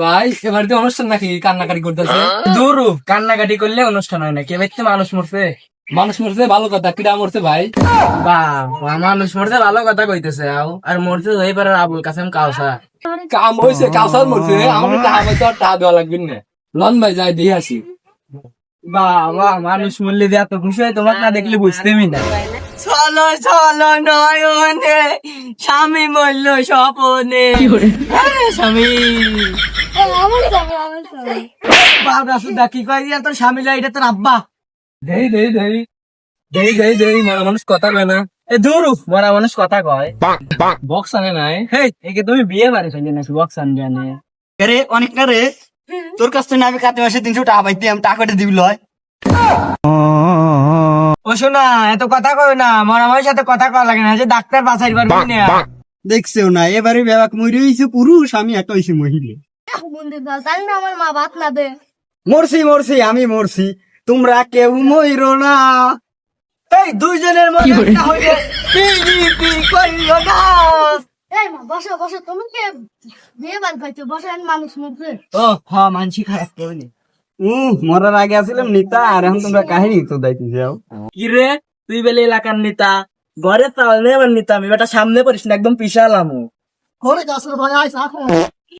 ভাই এবার তো অনুষ্ঠান নাকি কান্নাকাটি করতেছে? দূর কান্নাকাটি করলে অনুষ্ঠান হয় না, কে ব্যক্তি মানুষ মরছে। মানুষ মরছে ভালো কথা, কিরা মরছে ভাই? মানুষ মরছে ভালো কথা কইতেছে, আর মরছে হয়ে পারে আবুল কাসেম কাউসা। কাম হয়েছে, কাউসার মরছে, আমাকে টাকা পাইতে আর টাকা দেওয়া লাগবে না। লন ভাই যাই দিয়ে আসি। বাবা মানুষ মরলে যে এত খুশি হয় তোমাকে না দেখলে বুঝতেমি না। চলো চলো নয়নে স্বামী মরল স্বপনে। স্বামী বাবা সুদা কি কয় দিয়া তোর স্বামী লাই, এটা তোর আব্বা। দেই দেই দেই দেই দেই দেই মরা মানুষ কথা কয় না। এ দূর মরা মানুষ কথা কয়। বক্স আনে নাই। হেই একে তুমি বিয়ে বাড়ি ফেলে নাকি বক্স আনবে আনে? রে অনেক না রে, তোর কাছ থেকে আমি কাতে মাসে 300 টাকা পাইতাম, টাকা করে দিবি লয়। ও শোনা এত কথা কয় না, মরা মানুষের সাথে কথা কওয়া লাগে না, যে ডাক্তার বাঁচাই পারবি না। দেখছো না এবারে বেবাক মরে হইছে পুরুষ, আমি একটা হইছি মহিলা। মন্দির দল তাই না আমার মা ভাত না দে। মরছি মরছি আমি মরছি, তোমরা কেউ মইরো না। এই দুইজনের মধ্যে একটা হইলে পিরিতি কইরো না। এই মা বসো বসো, তুমি কে বিয়ে বাড়ি পাইছো? বসো, আমি মানুষ মরছে। ও হ মানসি খারাপ কইনি। মরার আগে আসিলাম নিতা, আর এখন তোমরা কাহিনী তো দাইতে যাও। কি রে তুই বেলে এলাকার নেতা, ঘরে চাল নেই আমার নেতা, আমি বেটা সামনে পড়িস না, একদম পিছালাম। ঘরে যাস ভাই, আইস এখন।